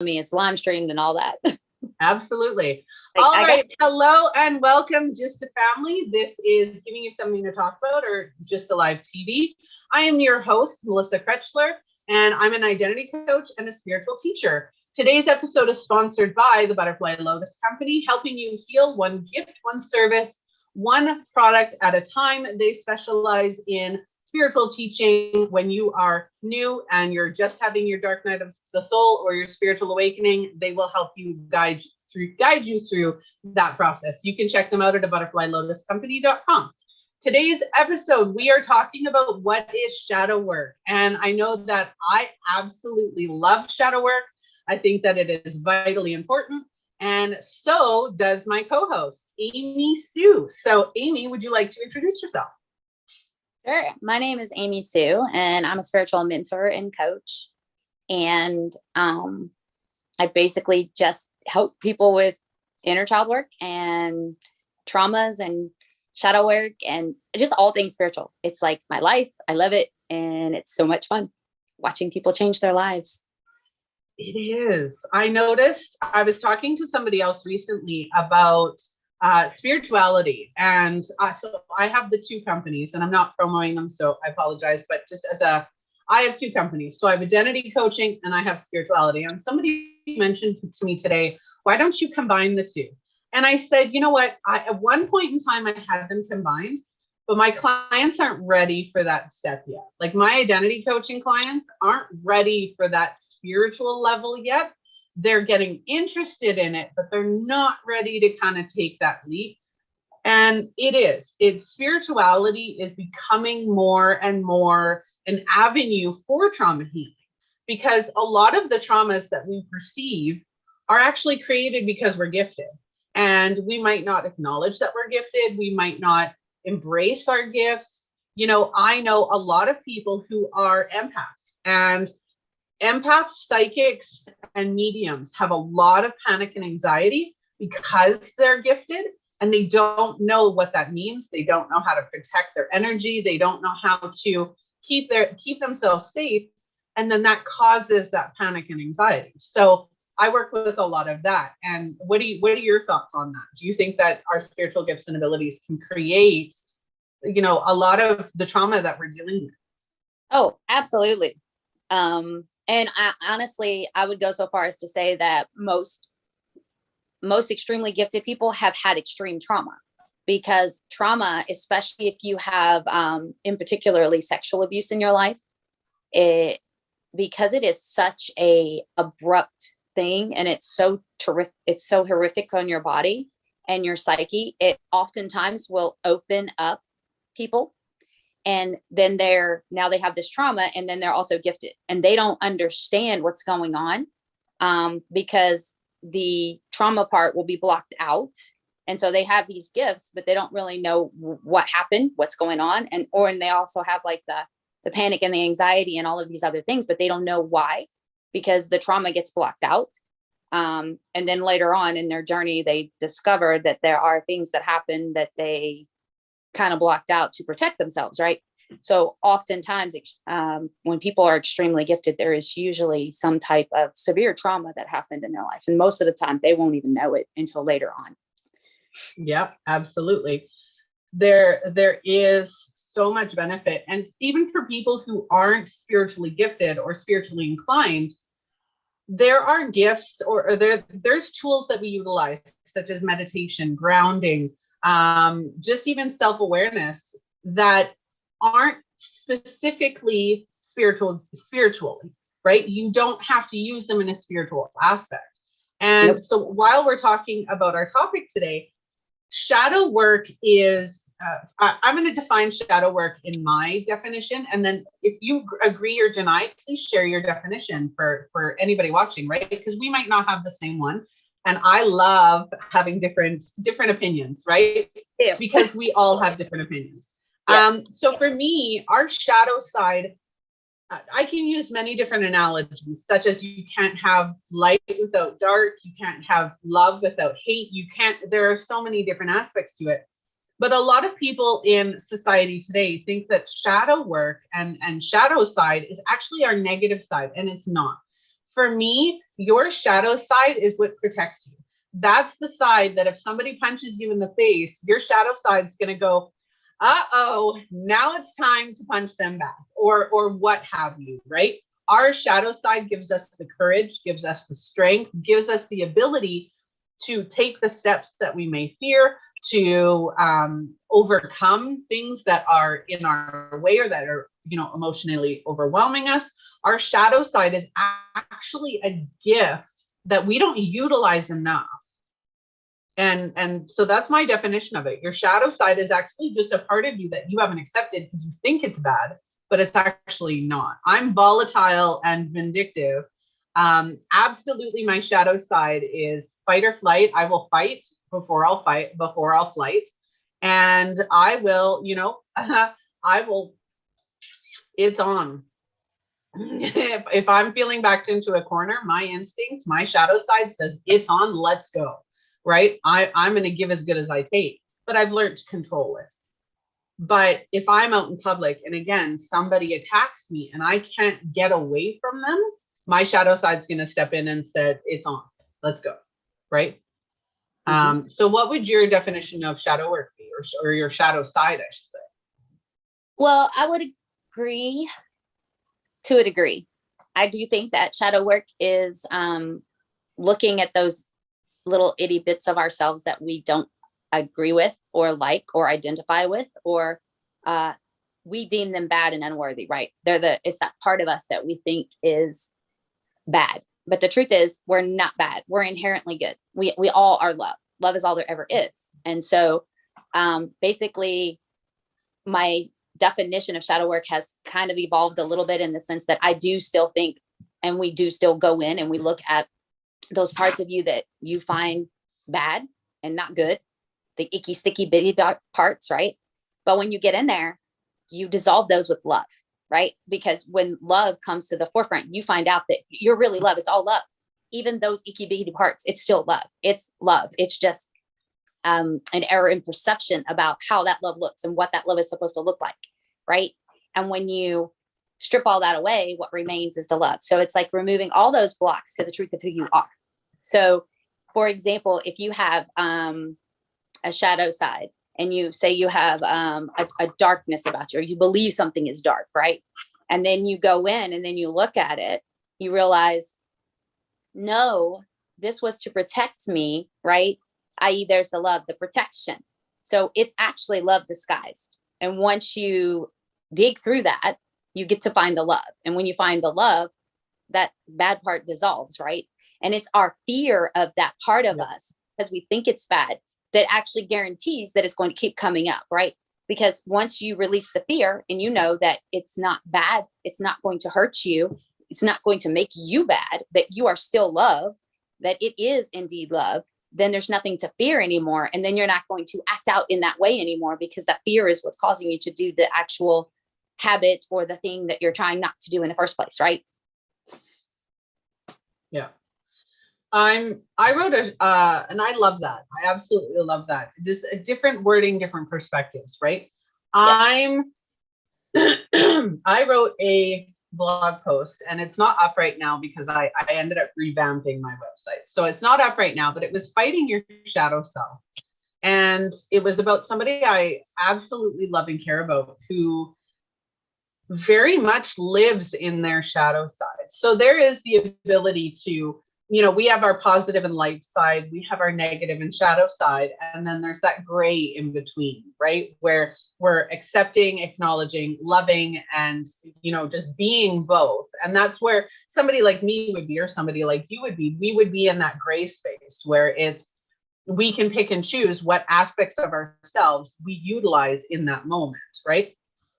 me, it's live streamed and all that. Absolutely. All right. Hello and welcome, Just a Family. This is giving you something to talk about, or Just a Live TV. I am your host, Melissa Krechler, and I'm an identity coach and a spiritual teacher. Today's episode is sponsored by the Butterfly Lotus Company, helping you heal one gift, one service, one product at a time. They specialize in spiritual teaching when you are new and you're just having your dark night of the soul or your spiritual awakening. They will help you guide you through that process. You can check them out at butterflylotuscompany.com. Today's episode, we are talking about what is shadow work. And I know that I absolutely love shadow work. I think that it is vitally important. And so does my co-host, Amy Sue. So Amy, would you like to introduce yourself? Sure. My name is Amy Sue, and I'm a spiritual mentor and coach. And I basically just help people with inner child work and traumas and shadow work and just all things spiritual. It's like my life. I love it. And it's so much fun watching people change their lives. It is. I noticed, I was talking to somebody else recently about spirituality. And so I have the two companies, and I'm not promoting them, so I apologize, but just I have two companies. So I have identity coaching and I have spirituality. And somebody mentioned to me today, why don't you combine the two? And I said, you know what? At one point in time, I had them combined, but my clients aren't ready for that step yet. Like my identity coaching clients aren't ready for that spiritual level yet. They're getting interested in it, but they're not ready to kind of take that leap. And it's spirituality is becoming more and more an avenue for trauma healing, because a lot of the traumas that we perceive are actually created because we're gifted. And we might not acknowledge that we're gifted. We might not embrace our gifts. You know, I know a lot of people who are empaths, and empaths, psychics, and mediums have a lot of panic and anxiety because they're gifted and they don't know what that means. They don't know how to protect their energy. They don't know how to keep themselves safe. And then that causes that panic and anxiety. So I work with a lot of that. And what are your thoughts on that? Do you think that our spiritual gifts and abilities can create, you know, a lot of the trauma that we're dealing with? Oh, absolutely. And I would go so far as to say that most extremely gifted people have had extreme trauma, because trauma, especially if you have, in particularly sexual abuse in your life, because it is such a abrupt thing and it's so terrific, it's so horrific on your body and your psyche, it oftentimes will open up people. And then now they have this trauma, and then they're also gifted and they don't understand what's going on, because the trauma part will be blocked out. And so they have these gifts, but they don't really know what happened, what's going on. And they also have like the panic and the anxiety and all of these other things, but they don't know why, because the trauma gets blocked out. And then later on in their journey, they discover that there are things that happen that they kind of blocked out to protect themselves, right? So oftentimes, when people are extremely gifted, there is usually some type of severe trauma that happened in their life. And most of the time, they won't even know it until later on. Yeah, absolutely. There is so much benefit. And even for people who aren't spiritually gifted or spiritually inclined, there are gifts or there's tools that we utilize, such as meditation, grounding, just even self-awareness, that aren't specifically spiritually, right? You don't have to use them in a spiritual aspect. And Yep. So while we're talking about our topic today, shadow work is, I'm going to define shadow work in my definition. And then if you agree or deny, please share your definition for anybody watching, right? Because we might not have the same one. And I love having different opinions, right? Yeah. Because we all have different opinions. Yes. So for me, our shadow side, I can use many different analogies, such as you can't have light without dark. You can't have love without hate. There are so many different aspects to it. But a lot of people in society today think that shadow work and shadow side is actually our negative side, and it's not. For me, your shadow side is what protects you. That's the side that if somebody punches you in the face, your shadow side's going to go, uh-oh, now it's time to punch them back, or what have you, right? Our shadow side gives us the courage, gives us the strength, gives us the ability to take the steps that we may fear, to overcome things that are in our way or that are, emotionally overwhelming us. Our shadow side is actually a gift that we don't utilize enough. And so that's my definition of it. Your shadow side is actually just a part of you that you haven't accepted because you think it's bad, but it's actually not. I'm volatile and vindictive. Absolutely, my shadow side is fight or flight. I will fight before I'll flight. And I will, it's on. If I'm feeling backed into a corner, my instinct, my shadow side says it's on, let's go. Right? I'm going to give as good as I take, but I've learned to control it. But if I'm out in public and again, somebody attacks me and I can't get away from them, my shadow side's going to step in and said, it's on, let's go. Right? Mm-hmm. So what would your definition of shadow work be, or your shadow side, I should say? Well, I would agree to a degree. I do think that shadow work is looking at those little itty bits of ourselves that we don't agree with or like or identify with, or we deem them bad and unworthy, right? It's that part of us that we think is bad. But the truth is we're not bad. We're inherently good. We all are love. Love is all there ever is. And so basically my definition of shadow work has kind of evolved a little bit in the sense that I do still think, and we do still go in and we look at those parts of you that you find bad and not good, the icky, sticky, bitty parts, right? But when you get in there, you dissolve those with love, right? Because when love comes to the forefront, you find out that you're really love. It's all love. Even those icky, bitty parts, it's still love. It's love. It's just an error in perception about how that love looks and what that love is supposed to look like, right? And when you strip all that away, what remains is the love. So it's like removing all those blocks to the truth of who you are. So, for example, if you have a shadow side and you say you have a darkness about you, or you believe something is dark, right? And then you go in and then you look at it, you realize, no, this was to protect me, right? I.e., there's the love, the protection. So it's actually love disguised. And once you dig through that, you get to find the love. And when you find the love, that bad part dissolves, right? And it's our fear of that part of us, because we think it's bad, that actually guarantees that it's going to keep coming up, right? Because once you release the fear and you know that it's not bad, it's not going to hurt you, it's not going to make you bad, that you are still love, that it is indeed love, then there's nothing to fear anymore. And then you're not going to act out in that way anymore, because that fear is what's causing you to do the actual habit or the thing that you're trying not to do in the first place, right? Yeah. I wrote and I love that. I absolutely love that. Just a different wording, different perspectives, right? Yes. I wrote a blog post, and it's not up right now because I ended up revamping my website. So it's not up right now, but it was fighting your shadow self. And it was about somebody I absolutely love and care about who very much lives in their shadow side. So there is the ability to, we have our positive and light side, we have our negative and shadow side, and then there's that gray in between, right? Where we're accepting, acknowledging, loving, and, just being both. And that's where somebody like me would be, or somebody like you would be. We would be in that gray space where we can pick and choose what aspects of ourselves we utilize in that moment, right?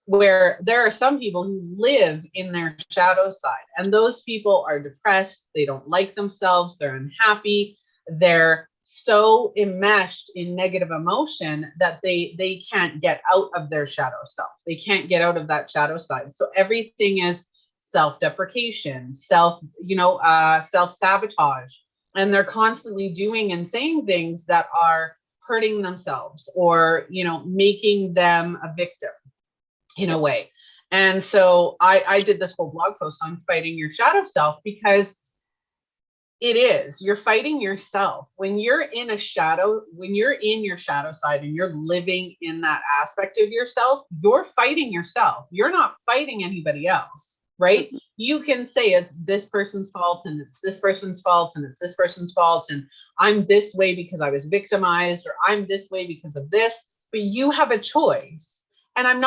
Where there are some people who live in their shadow side, and those people are depressed, they don't like themselves, they're unhappy, they're so enmeshed in negative emotion that they can't get out of their shadow self. They can't get out of that shadow side. So everything is self-deprecation, self-sabotage, and they're constantly doing and saying things that are hurting themselves or, making them a victim in a way. And so I did this whole blog post on fighting your shadow self, because It is. You're fighting yourself. When you're in a shadow, when you're in your shadow side and you're living in that aspect of yourself, you're fighting yourself. You're not fighting anybody else, right? You can say it's this person's fault and it's this person's fault and it's this person's fault and I'm this way because I was victimized or I'm this way because of this, but you have a choice. And I'm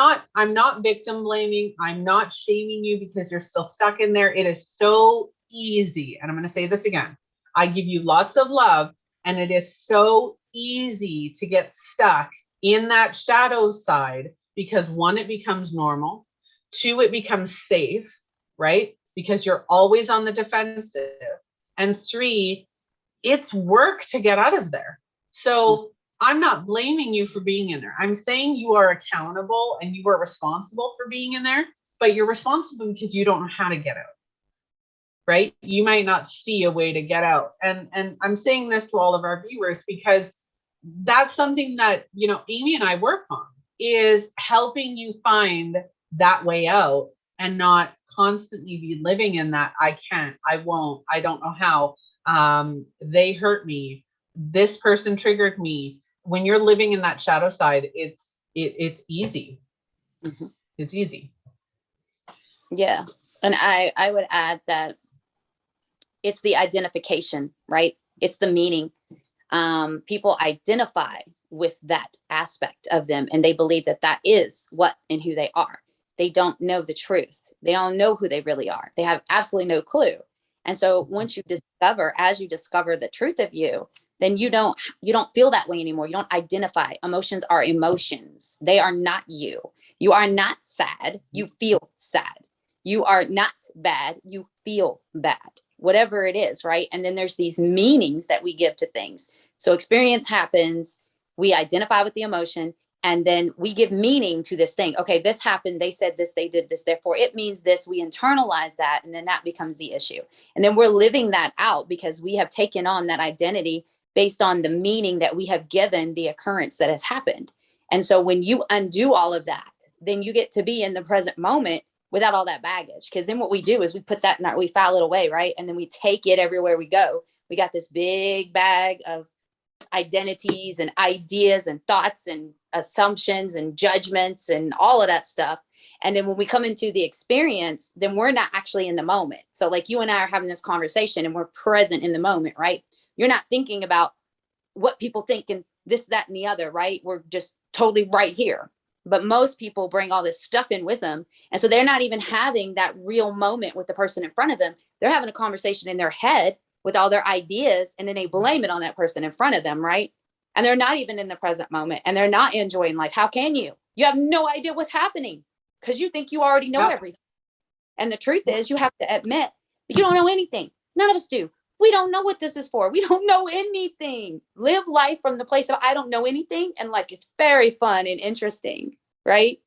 not victim blaming. I'm not shaming you because you're still stuck in there. It is so easy. And I'm going to say this again. I give you lots of love, and it is so easy to get stuck in that shadow side because one, it becomes normal. Two, it becomes safe, right? Because you're always on the defensive. And three, it's work to get out of there. So I'm not blaming you for being in there. I'm saying you are accountable and you are responsible for being in there, but you're responsible because you don't know how to get out. Right? You might not see a way to get out. And I'm saying this to all of our viewers because that's something that, you know, Amy and I work on, is helping you find that way out and not constantly be living in that I can't, I won't, I don't know how, they hurt me, this person triggered me. When you're living in that shadow side, it's easy. Mm-hmm. It's easy. Yeah. And I would add that it's the identification, right? It's the meaning. People identify with that aspect of them and they believe that that is what and who they are. They don't know the truth. They don't know who they really are. They have absolutely no clue. And so once you discover the truth of you, then you don't feel that way anymore. You don't identify. Emotions are emotions. They are not you. You are not sad. You feel sad. You are not bad. You feel bad. Whatever it is, right? And then there's these meanings that we give to things. So experience happens, we identify with the emotion, and then we give meaning to this thing. Okay, this happened, they said this, they did this, therefore it means this. We internalize that, and then that becomes the issue. And then we're living that out because we have taken on that identity based on the meaning that we have given the occurrence that has happened. And so when you undo all of that, then you get to be in the present moment without all that baggage. Because then what we do is we put that we file it away, right? And then we take it everywhere we go. We got this big bag of identities and ideas and thoughts and assumptions and judgments and all of that stuff. And then when we come into the experience, then we're not actually in the moment. So like you and I are having this conversation and we're present in the moment, right? You're not thinking about what people think and this, that, and the other, right? We're just totally right here. But most people bring all this stuff in with them. And so they're not even having that real moment with the person in front of them. They're having a conversation in their head with all their ideas, and then they blame it on that person in front of them, right? And they're not even in the present moment, and they're not enjoying life. How can you? You have no idea what's happening because you think you already know everything. And the truth is you have to admit that you don't know anything. None of us do. We don't know what this is for. We don't know anything. Live life from the place of I don't know anything. And like, it's very fun and interesting, right?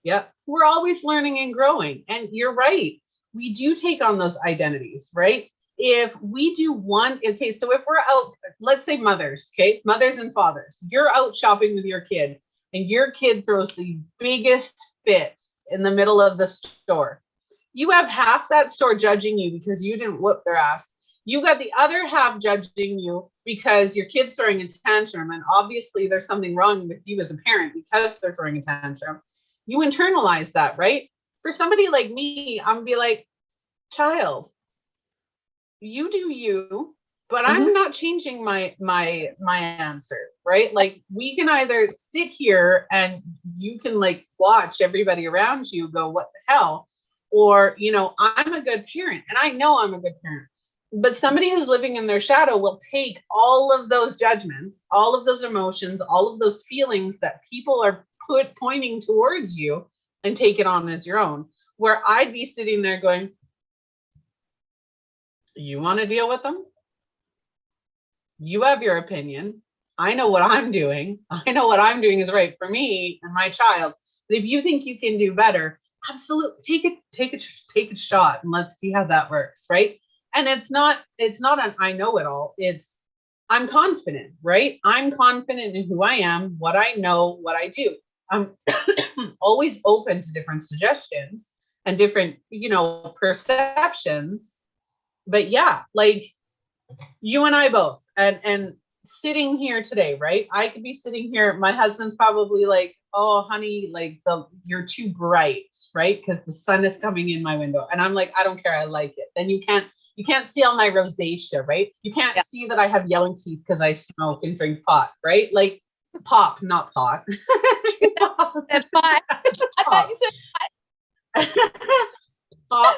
Yeah, we're always learning and growing. And you're right. We do take on those identities, right? If we do one, okay, so if we're out, let's say mothers, okay, mothers and fathers, you're out shopping with your kid and your kid throws the biggest fit in the middle of the store. You have half that store judging you because you didn't whoop their ass. You got the other half judging you because your kid's throwing a tantrum. And obviously there's something wrong with you as a parent because they're throwing a tantrum. You internalize that, right? For somebody like me, I'm gonna be like, child, you do you, but I'm not changing my answer, right? Like we can either sit here and you can like watch everybody around you go, what the hell? Or, you know, I'm a good parent and I know I'm a good parent, but somebody who's living in their shadow will take all of those judgments, all of those emotions, all of those feelings that people are pointing towards you and take it on as your own, where I'd be sitting there going, you want to deal with them? You have your opinion. I know what I'm doing. I know what I'm doing is right for me and my child. But if you think you can do better, absolutely take a shot and let's see how that works, right? And it's not an I know it all. It's I'm confident, right? I'm confident in who I am, what I know, what I do. I'm always open to different suggestions and different, you know, perceptions. But yeah, like you and I both, and sitting here today, right? I could be sitting here. My husband's probably like, "Oh, honey, like you're too bright, right? Because the sun is coming in my window." And I'm like, "I don't care. I like it." Then you can't see all my rosacea, right? You can't see that I have yellow teeth because I smoke and drink pot, right? Like pop, not pot. That pot. I thought you said Pop.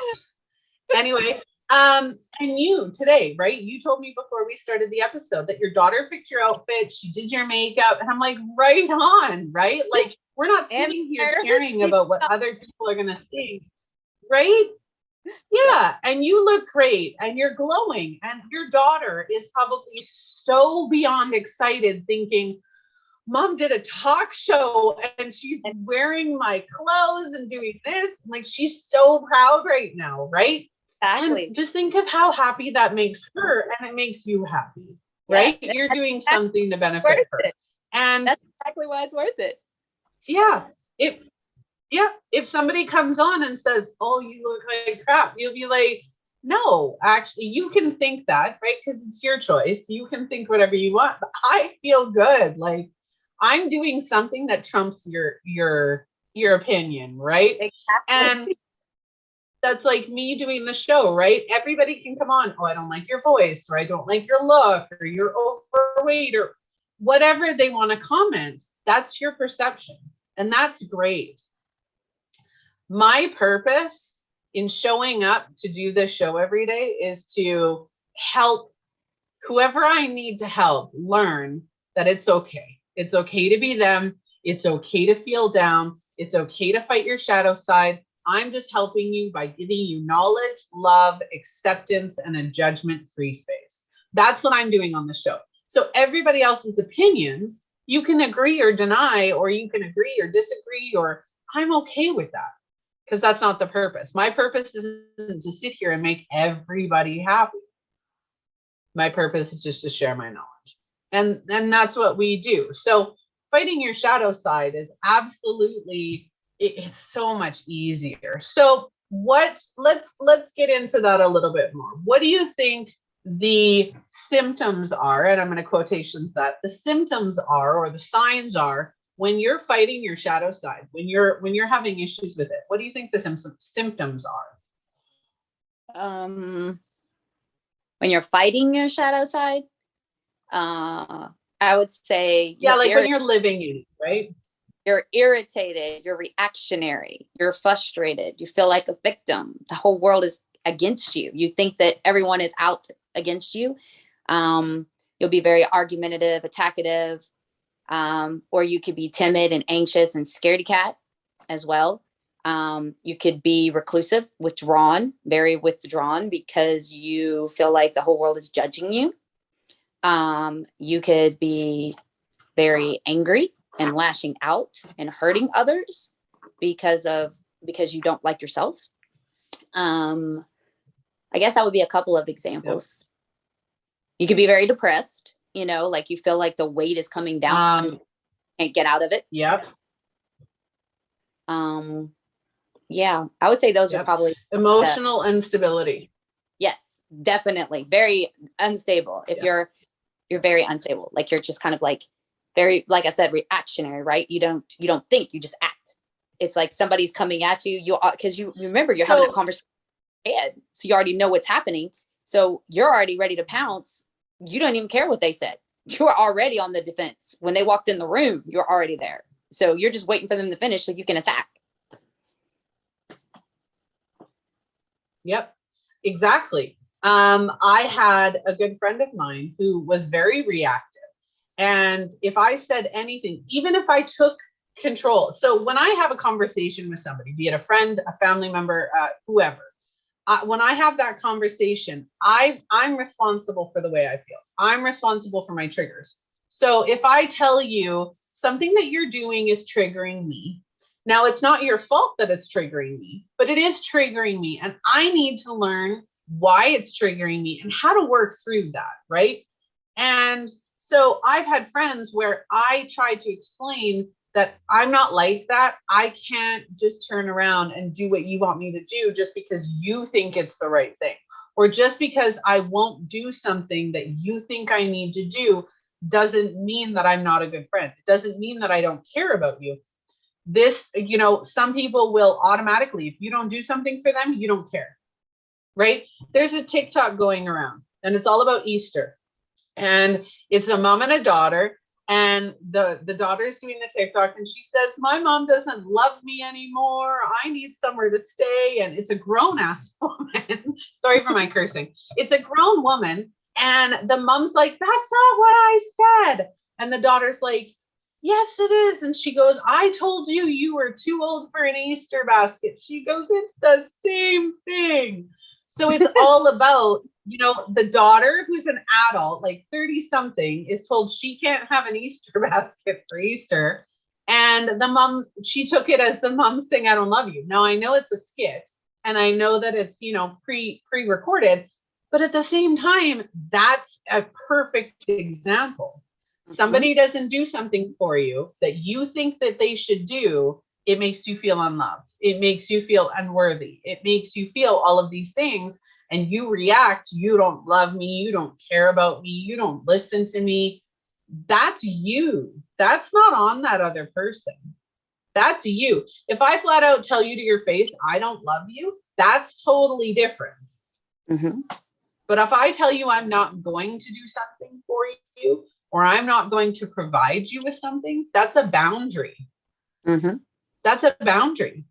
Anyway, and you today, right? You told me before we started the episode that your daughter picked your outfit, she did your makeup, and I'm like, right on, right? Like we're not sitting here caring about what other people are gonna think, right? Yeah, and you look great and you're glowing, and your daughter is probably so beyond excited thinking, Mom did a talk show and she's wearing my clothes and doing this. Like she's so proud right now, right? exactly. And just think of how happy that makes her, and it makes you happy, right? Yes, You're doing exactly something to benefit her. it. And That's exactly why it's worth it. yeah, if somebody comes on and says, "Oh, you look like crap," you'll be like, "No, actually, you can think that, right? Because it's your choice. You can think whatever you want. But I feel good. Like I'm doing something that trumps your opinion, right?" Exactly. And that's like me doing the show, right? Everybody can come on. "Oh, I don't like your voice," or "I don't like your look," or "you're overweight," or whatever they want to comment. That's your perception. And that's great. My purpose in showing up to do this show every day is to help whoever I need to help learn that it's okay. It's okay to be them. It's okay to feel down. It's okay to fight your shadow side. I'm just helping you by giving you knowledge, love, acceptance, and a judgment-free space. That's what I'm doing on the show. So everybody else's opinions, you can agree or deny, or you can agree or disagree, or I'm okay with that because that's not the purpose. My purpose isn't to sit here and make everybody happy. My purpose is just to share my knowledge. And that's what we do. So fighting your shadow side is absolutely, it's so much easier. So let's get into that a little bit more. What do you think the symptoms are? And I'm going to quotations that the symptoms are, or the signs are, when you're fighting your shadow side, when you're having issues with it. What do you think the symptoms are? When you're fighting your shadow side, I would say like when you're living in it, right? You're irritated, you're reactionary, you're frustrated, you feel like a victim. The whole world is against you. You think that everyone is out against you. You'll be very argumentative, attacative, or you could be timid and anxious and scaredy cat as well. You could be reclusive, withdrawn, very withdrawn because you feel like the whole world is judging you. You could be very angry and lashing out and hurting others because you don't like yourself. I guess that would be a couple of examples. Yep. You could be very depressed, like you feel like the weight is coming down and you can't get out of it. Yep. Yeah, I would say those are probably emotional instability. Yes, definitely. Very unstable. If you're very unstable, like you're just kind of like very, like I said, reactionary, right? You don't think, you just act. It's like somebody's coming at you, because you remember you're having a conversation in your head, so you already know what's happening. So you're already ready to pounce. You don't even care what they said. You're already on the defense. When they walked in the room, you're already there. So you're just waiting for them to finish so you can attack. Yep, exactly. I had a good friend of mine who was very reactive. And if I said anything, even if I took control. So when I have a conversation with somebody, be it a friend, a family member, whoever, when I have that conversation, I'm responsible for the way I feel. I'm responsible for my triggers. So if I tell you something that you're doing is triggering me, now it's not your fault that it's triggering me, but it is triggering me. And I need to learn why it's triggering me and how to work through that, right? And so I've had friends where I tried to explain that I'm not like that. I can't just turn around and do what you want me to do just because you think it's the right thing. Or just because I won't do something that you think I need to do doesn't mean that I'm not a good friend. It doesn't mean that I don't care about you. This, some people will automatically, if you don't do something for them, you don't care, right? There's a TikTok going around and it's all about Easter. And it's a mom and a daughter. And the daughter's doing the TikTok and she says, my mom doesn't love me anymore. I need somewhere to stay. And it's a grown ass woman. Sorry for my cursing. It's a grown woman. And the mom's like, that's not what I said. And the daughter's like, yes, it is. And she goes, I told you you were too old for an Easter basket. She goes, it's the same thing. So it's all about, the daughter who's an adult, like 30 something, is told she can't have an Easter basket for Easter. And the mom, she took it as the mom saying, I don't love you. Now I know it's a skit and I know that it's, pre-recorded, but at the same time, that's a perfect example. Somebody doesn't do something for you that you think that they should do. It makes you feel unloved. It makes you feel unworthy. It makes you feel all of these things. And you react, you don't love me. You don't care about me. You don't listen to me. That's you. That's not on that other person. That's you. If I flat out tell you to your face, I don't love you, that's totally different. Mm-hmm. But if I tell you I'm not going to do something for you, or I'm not going to provide you with something, that's a boundary. Mm-hmm. That's a boundary.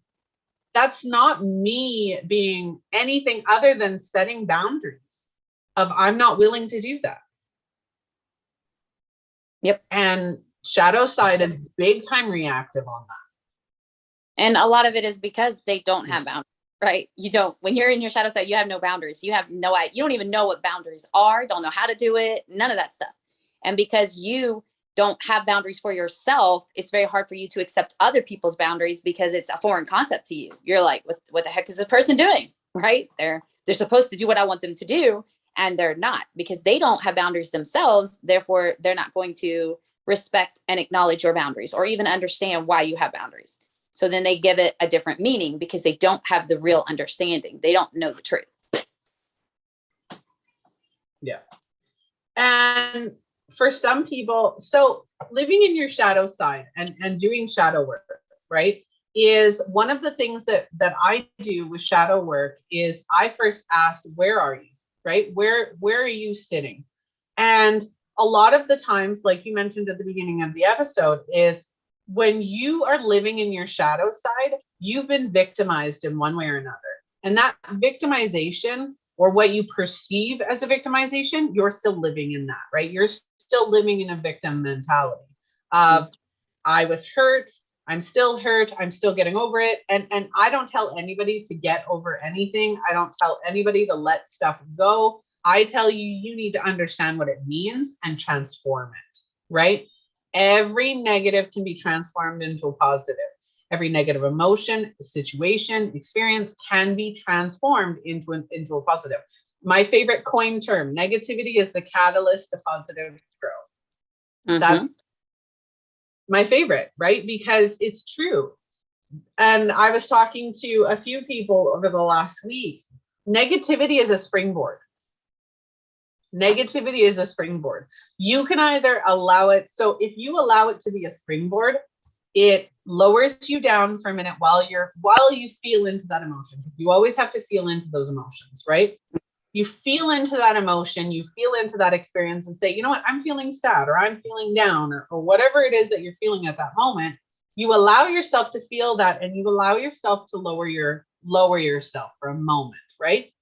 That's not me being anything other than setting boundaries of I'm not willing to do that. Yep. And shadow side is big time reactive on that. And a lot of it is because they don't have boundaries, right? You don't, when you're in your shadow side, you have no boundaries. You don't even know what boundaries are, don't know how to do it, none of that stuff. And because you don't have boundaries for yourself, it's very hard for you to accept other people's boundaries because it's a foreign concept to you. You're like, what the heck is this person doing? Right? They're supposed to do what I want them to do, and they're not, because they don't have boundaries themselves. Therefore, they're not going to respect and acknowledge your boundaries or even understand why you have boundaries. So then they give it a different meaning because they don't have the real understanding. They don't know the truth. Yeah. And for some people, so living in your shadow side and doing shadow work, right, is one of the things that I do with shadow work is I first ask, where are you, right? Where are you sitting? And a lot of the times, like you mentioned at the beginning of the episode, is when you are living in your shadow side, you've been victimized in one way or another. And that victimization, or what you perceive as a victimization, you're still living in that, right? You're still living in a victim mentality of I was hurt, I'm still hurt, I'm still getting over it. And I don't tell anybody to get over anything. I don't tell anybody to let stuff go. I tell you, you need to understand what it means and transform it, right? Every negative can be transformed into a positive. Every negative emotion, situation, experience can be transformed into a positive. My favorite coin term, negativity is the catalyst to positive growth. Mm-hmm. That's my favorite, right? Because it's true. And I was talking to a few people over the last week. Negativity is a springboard. Negativity is a springboard. You can either allow it. So if you allow it to be a springboard, it lowers you down for a minute while you feel into that emotion. You always have to feel into those emotions, right? You feel into that emotion, you feel into that experience and say, you know what, I'm feeling sad, or I'm feeling down, or whatever it is that you're feeling at that moment. You allow yourself to feel that, and you allow yourself to lower yourself for a moment, right?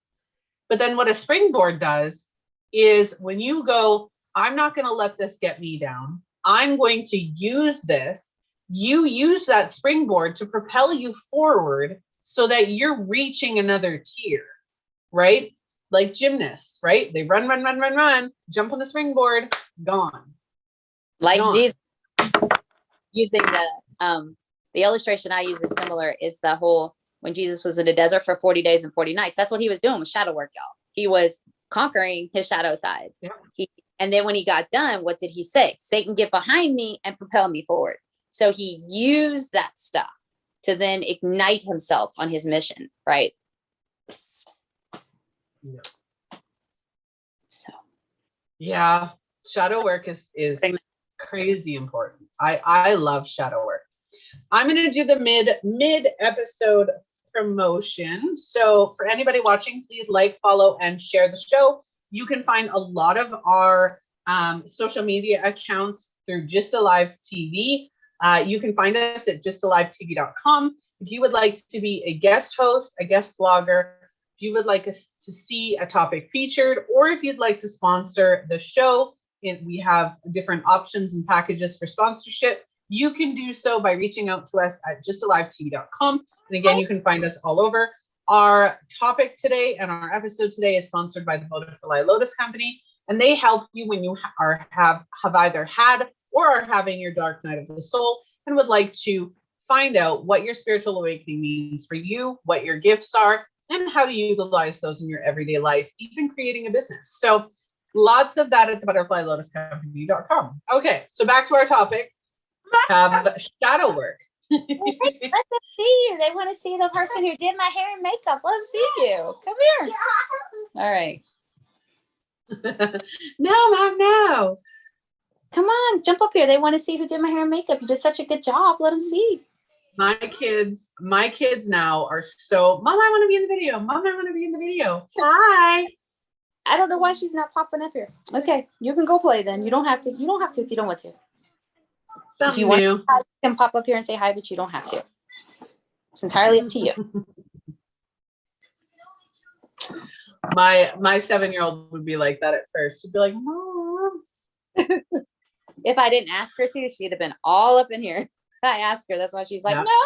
But then what a springboard does is when you go, I'm not going to let this get me down. I'm going to use this. You use that springboard to propel you forward so that you're reaching another tier, right? Like gymnasts, right? They run, jump on the springboard, gone. Like gone. Jesus, using the illustration I use is similar, is the whole, when Jesus was in the desert for 40 days and 40 nights, that's what he was doing with shadow work, y'all. He was conquering his shadow side. Yeah. And then when he got done, what did he say? Satan, get behind me and propel me forward. So he used that stuff to then ignite himself on his mission, right? Yeah. So yeah, shadow work is crazy important. I love shadow work. I'm going to do the mid episode promotion. So for anybody watching, please like, follow, and share the show. You can find a lot of our social media accounts through Just Alive TV. You can find us at justalivetv.com. If you would like to be a guest host, a guest blogger, if you would like us to see a topic featured, or if you'd like to sponsor the show, we have different options and packages for sponsorship. You can do so by reaching out to us at justalivetv.com. And again, you can find us all over. Our topic today and our episode today is sponsored by the Butterfly Lotus Company, and they help you when you have either had or are having your dark night of the soul and would like to find out what your spiritual awakening means for you, what your gifts are, and how to utilize those in your everyday life, even creating a business. So lots of that at the butterflylotuscompany.com. Okay, so back to our topic. Shadow work. let them see you. They want to see the person who did my hair and makeup. Let them see you. Come here. All right. No, Mom, no. Come on, jump up here. They want to see who did my hair and makeup. You did such a good job. Let them see. My kids now are so, Mom, I want to be in the video. Mom, I want to be in the video. Hi. I don't know why she's not popping up here. Okay, you can go play then. You don't have to. You don't have to if you don't want to. Something if you want new. to, you can pop up here and say hi, but you don't have to. It's entirely up to you. My 7-year-old would be like that at first. She'd be like, Mom. If I didn't ask her to, she'd have been all up in here. I asked her. That's why she's like, Yeah. no.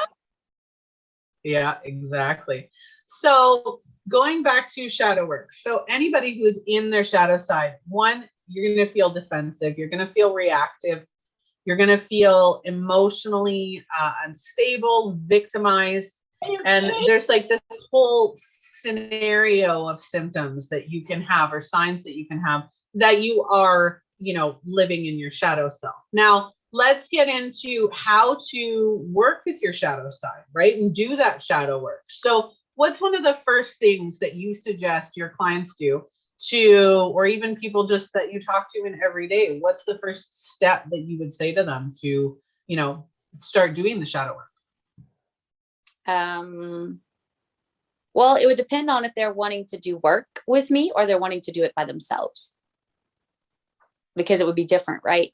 Yeah, exactly. So going back to shadow work. So anybody who is in their shadow side, one, you're going to feel defensive. You're going to feel reactive. You're going to feel emotionally unstable, victimized. And there's like this whole scenario of symptoms that you can have or signs that you can have that you are, living in your shadow self. Now, let's get into how to work with your shadow side, right? And do that shadow work. So what's one of the first things that you suggest your clients do or even people just that you talk to in every day? What's the first step that you would say to them to, start doing the shadow work? Well, it would depend on if they're wanting to do work with me or they're wanting to do it by themselves, because it would be different, right?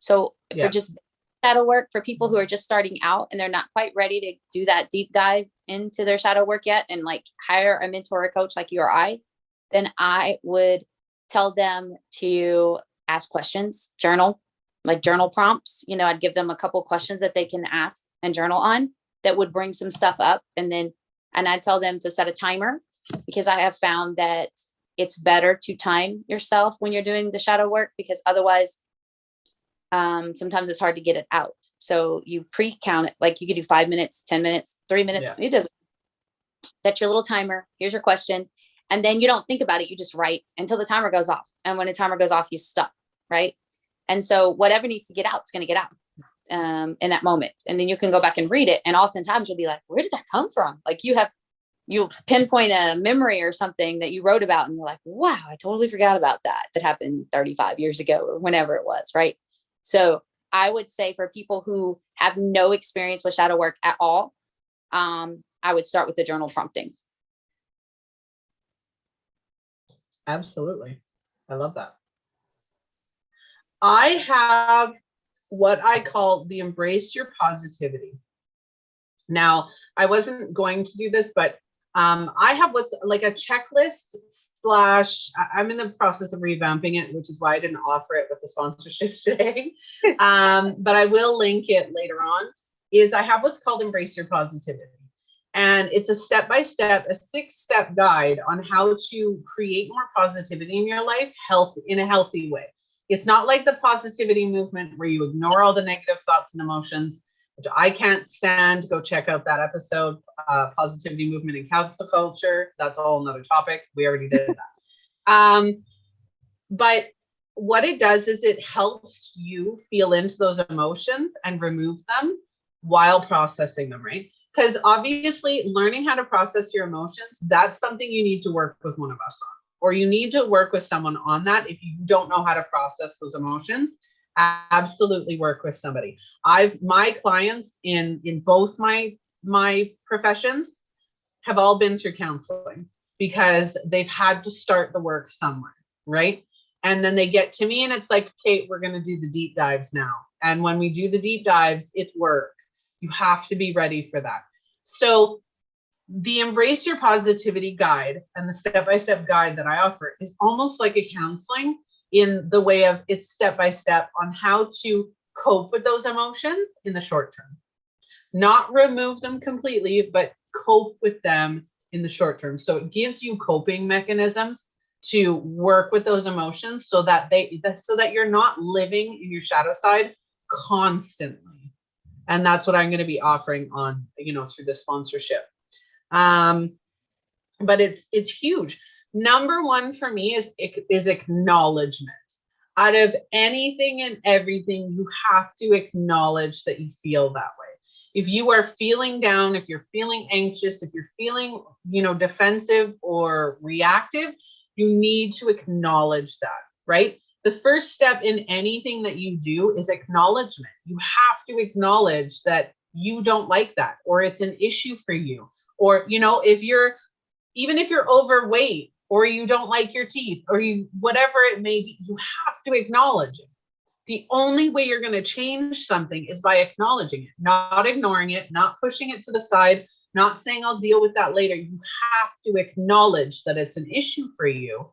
So if they're just shadow work for people who are just starting out and they're not quite ready to do that deep dive into their shadow work yet and like hire a mentor or coach like you or I, then I would tell them to ask questions, journal prompts. I'd give them a couple questions that they can ask and journal on that would bring some stuff up. And I'd tell them to set a timer, because I have found that it's better to time yourself when you're doing the shadow work, because otherwise sometimes it's hard to get it out. So you pre-count it, like you could do 5 minutes, 10 minutes, 3 minutes. Yeah. It doesn't. Set your little timer. Here's your question. And then you don't think about it. You just write until the timer goes off. And when the timer goes off, you stop. Right. And so whatever needs to get out, it's going to get out in that moment. And then you can go back and read it. And oftentimes you'll be like, where did that come from? Like you'll pinpoint a memory or something that you wrote about. And you're like, wow, I totally forgot about that. That happened 35 years ago or whenever it was. Right. So I would say for people who have no experience with shadow work at all, I would start with the journal prompting. Absolutely. I love that. I have what I call the embrace your positivity. Now, I wasn't going to do this, but I have what's like a checklist / I'm in the process of revamping it, which is why I didn't offer it with the sponsorship today. But I will link it later on. I have what's called embrace your positivity. And it's a step-by-step, a 6-step guide on how to create more positivity in your life, in a healthy way. It's not like the positivity movement where you ignore all the negative thoughts and emotions, which I can't stand. Go check out that episode, Positivity Movement and Cancel Culture. That's a whole another topic. We already did that. But what it does is it helps you feel into those emotions and remove them while processing them, right? Because obviously learning how to process your emotions, that's something you need to work with one of us on, or you need to work with someone on that. If you don't know how to process those emotions, absolutely work with somebody. My clients in both my professions have all been through counseling because they've had to start the work somewhere, right? And then they get to me and it's like, Kate, we're going to do the deep dives now. And when we do the deep dives, it's work. You have to be ready for that. So the Embrace Your Positivity guide and the step-by-step guide that I offer is almost like a counseling in the way of it's step-by-step on how to cope with those emotions in the short term. Not remove them completely, but cope with them in the short term. So it gives you coping mechanisms to work with those emotions so that you're not living in your shadow side constantly. And that's what I'm going to be offering on, through the sponsorship. But it's huge. Number one for me is acknowledgement. Out of anything and everything, you have to acknowledge that you feel that way. If you are feeling down, if you're feeling anxious, if you're feeling, defensive or reactive, you need to acknowledge that, right? The first step in anything that you do is acknowledgement. You have to acknowledge that you don't like that, or it's an issue for you. Or, even if you're overweight, or you don't like your teeth, or whatever it may be, you have to acknowledge it. The only way you're going to change something is by acknowledging it, not ignoring it, not pushing it to the side, not saying I'll deal with that later. You have to acknowledge that it's an issue for you.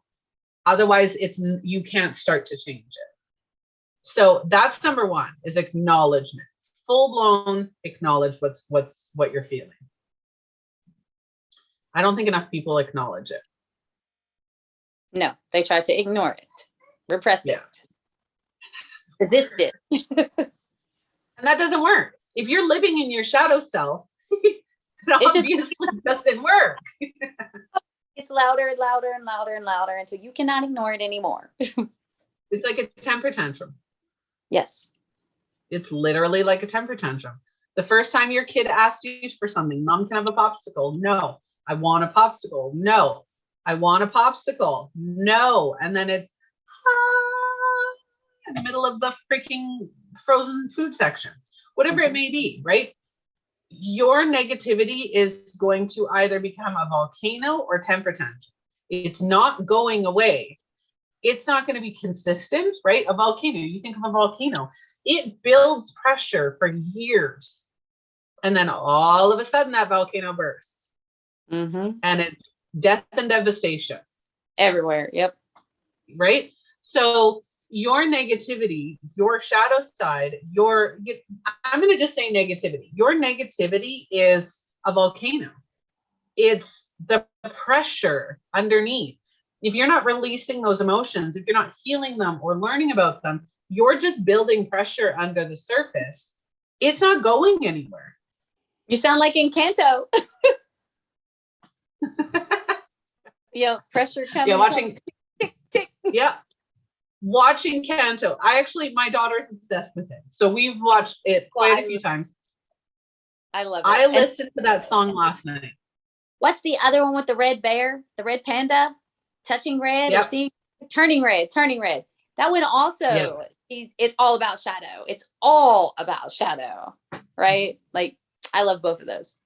Otherwise, you can't start to change it. So that's number one, is acknowledgement. Full-blown acknowledge what you're feeling. I don't think enough people acknowledge it. No, they try to ignore it, repress it, resist it. And that doesn't work. If you're living in your shadow self, it obviously doesn't work. It's louder and louder and louder and louder until you cannot ignore it anymore. It's like a temper tantrum. Yes. It's literally like a temper tantrum. The first time your kid asks you for something, Mom, can I have a popsicle? No. I want a popsicle. No. I want a popsicle. No. And then it's in the middle of the freaking frozen food section, whatever it may be, right? Your negativity is going to either become a volcano or temper tantrum. It's not going away. It's not going to be consistent, right? A volcano, you think of a volcano, it builds pressure for years. And then all of a sudden that volcano bursts. And it's death and devastation. Everywhere. Yep. Right? So your negativity, your shadow side, I'm going to just say negativity. Your negativity is a volcano. It's the pressure underneath. If you're not releasing those emotions, if you're not healing them or learning about them, you're just building pressure under the surface. It's not going anywhere. You sound like Encanto. Pressure coming. Yeah, watching. Tick, tick. Yeah. Watching Canto. My daughter's obsessed with it. So we've watched it quite a few times. I love it. I listened to that song last night. What's the other one with the red bear? The red panda? Touching red? Yep. Or seeing? Turning red. That one also, it's all about shadow. It's all about shadow, right? Like, I love both of those.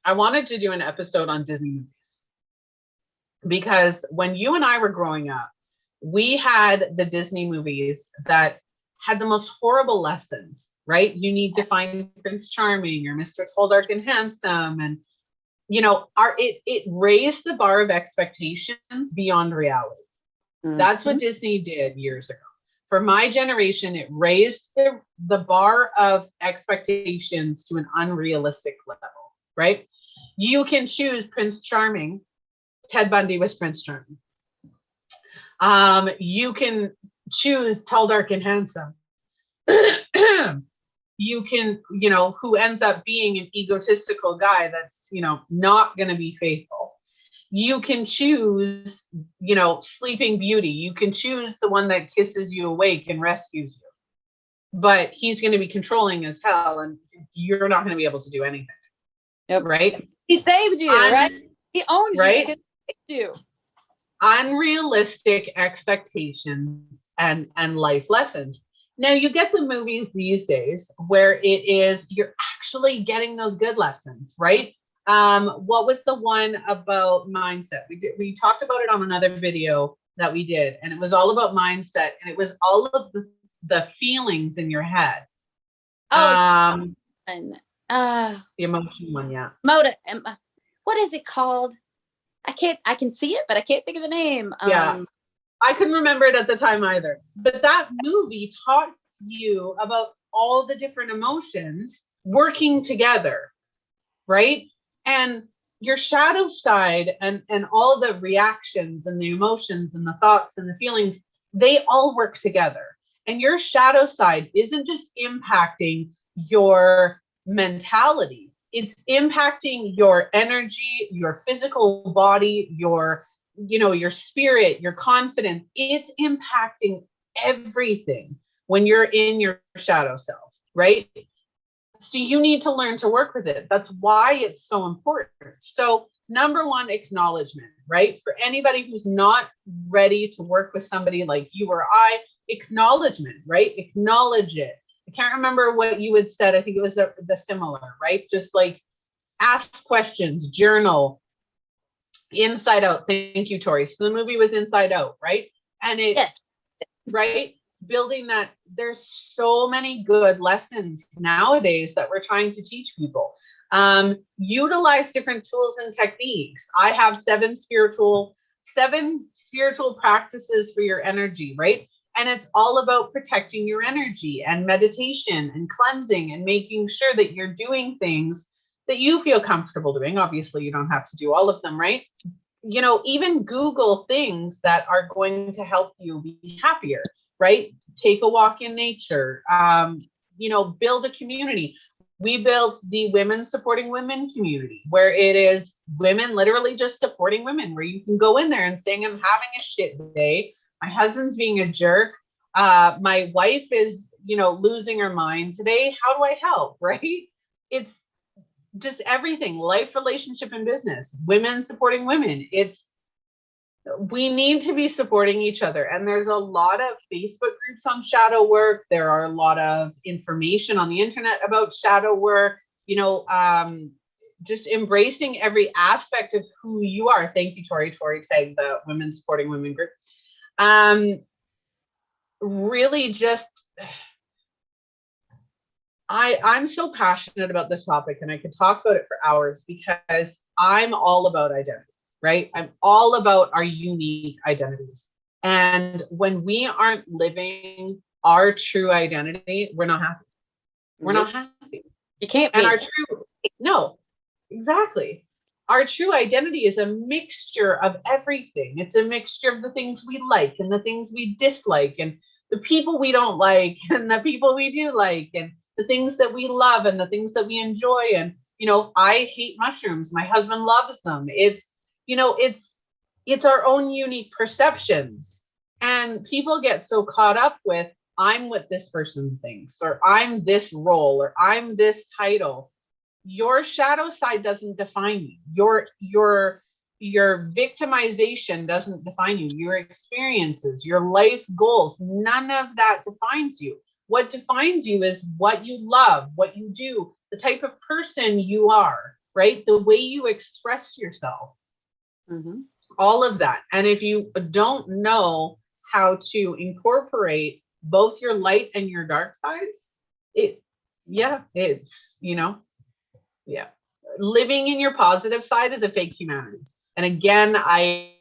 I wanted to do an episode on Disney movies because when you and I were growing up, we had the Disney movies that had the most horrible lessons, right? You need to find Prince Charming or Mr. Tall, Dark, and Handsome. And, it raised the bar of expectations beyond reality. That's what Disney did years ago. For my generation, it raised the bar of expectations to an unrealistic level, right? You can choose Prince Charming. Ted Bundy was Prince Charming. You can choose Tall, Dark, and Handsome. You can, who ends up being an egotistical guy that's, not going to be faithful. You can choose, Sleeping Beauty. You can choose the one that kisses you awake and rescues you. But he's going to be controlling as hell, and you're not going to be able to do anything. Yep. Right? He saves you, right? He owns right? you. He saves you. Unrealistic expectations and life lessons. Now you get the movies these days where it is you're actually getting those good lessons, right? What was the one about mindset? We talked about it on another video that we did, and it was all about mindset, and it was all of the feelings in your head. And the emotion one, yeah. What is it called? I can see it, but I can't think of the name. Yeah. I couldn't remember it at the time either. But that movie taught you about all the different emotions working together, right? And your shadow side and all the reactions and the emotions and the thoughts and the feelings, they all work together. And your shadow side isn't just impacting your mentality. It's impacting your energy, your physical body, your spirit, your confidence. It's impacting everything when you're in your shadow self, right? So you need to learn to work with it. That's why it's so important. So number one, acknowledgement, right? For anybody who's not ready to work with somebody like you or I, acknowledgement, right? Acknowledge it. I can't remember what you had said. I think it was the similar, right? Just like ask questions, journal. Inside Out. Thank you, Tori. So the movie was Inside Out, right? And yes, right? Building that, there's so many good lessons nowadays that we're trying to teach people. Utilize different tools and techniques. I have 7 spiritual practices for your energy, right? And it's all about protecting your energy and meditation and cleansing and making sure that you're doing things that you feel comfortable doing. Obviously, you don't have to do all of them, right? Even Google things that are going to help you be happier, right? Take a walk in nature, build a community. We built the Women Supporting Women community, where it is women literally just supporting women, where you can go in there and saying, I'm having a shit day. My husband's being a jerk. My wife is, losing her mind today. How do I help, right? It's just everything, life, relationship, and business, women supporting women. We need to be supporting each other. And there's a lot of Facebook groups on shadow work. There are a lot of information on the internet about shadow work, just embracing every aspect of who you are. Thank you, Tori. Tori tagged the Women Supporting Women group. Really just, I'm so passionate about this topic, and I could talk about it for hours because I'm all about identity, right? I'm all about our unique identities. And when we aren't living our true identity, we're not happy. We're not happy. You can't be. And no, exactly. Our true identity is a mixture of everything. It's a mixture of the things we like and the things we dislike, and the people we don't like and the people we do like, and the things that we love and the things that we enjoy. And, I hate mushrooms. My husband loves them. It's our own unique perceptions. And people get so caught up with, I'm what this person thinks, or I'm this role, or I'm this title. Your shadow side doesn't define you. Your victimization doesn't define you. Your experiences, your life goals, none of that defines you. What defines you is what you love, what you do, the type of person you are, right? The way you express yourself, all of that. And if you don't know how to incorporate both your light and your dark sides, living in your positive side is a fake humanity. And again, I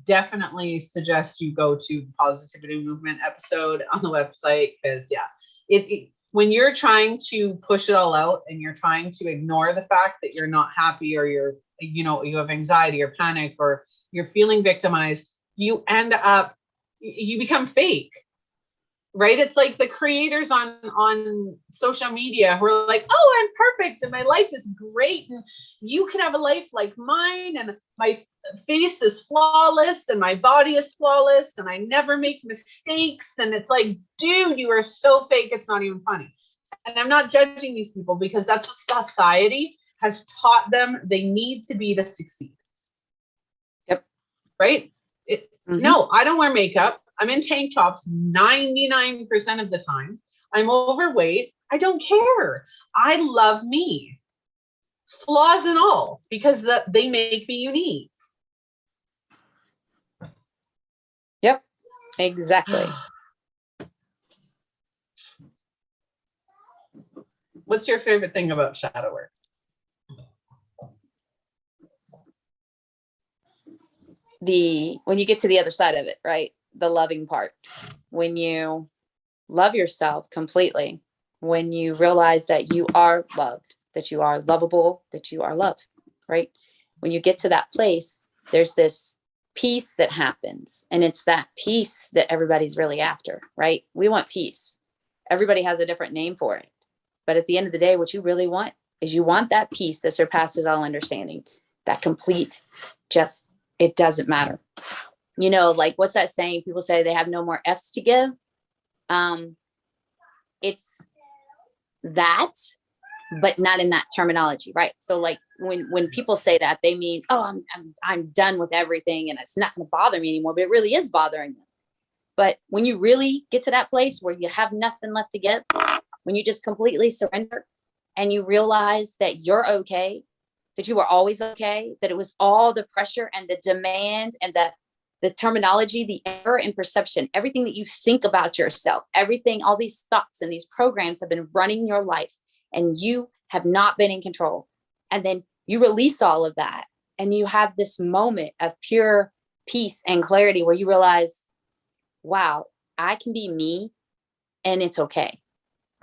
definitely suggest you go to Positivity Movement episode on the website, because when you're trying to push it all out and you're trying to ignore the fact that you're not happy, or you have anxiety or panic, or you're feeling victimized, you become fake. Right? It's like the creators on social media who are like, oh, I'm perfect and my life is great, and you can have a life like mine, and face is flawless and my body is flawless and I never make mistakes. And it's like, dude, you are so fake. It's not even funny. And I'm not judging these people because that's what society has taught them they need to be to succeed. Yep. Right? No, I don't wear makeup. I'm in tank tops 99% of the time. I'm overweight. I don't care. I love me, flaws and all, because they make me unique. Yep, exactly. What's your favorite thing about shadow work? When you get to the other side of it, right? The loving part. When you love yourself completely, when you realize that you are loved, that you are lovable, that you are loved, right? When you get to that place, there's this peace that happens. And it's that peace that everybody's really after, right? We want peace. Everybody has a different name for it. But at the end of the day, what you really want is you want that peace that surpasses all understanding, that complete, just, it doesn't matter. You know, like what's that saying? People say they have no more F's to give. It's that, but not in that terminology, right? So like when people say that, they mean, oh, I'm done with everything and it's not going to bother me anymore, but it really is bothering them. But when you really get to that place where you have nothing left to give, when you just completely surrender and you realize that you're okay, that you were always okay, that it was all the pressure and the demand and the terminology, the error in perception, everything that you think about yourself, everything, all these thoughts and these programs have been running your life and you have not been in control. And then you release all of that and you have this moment of pure peace and clarity where you realize, wow, I can be me and it's okay.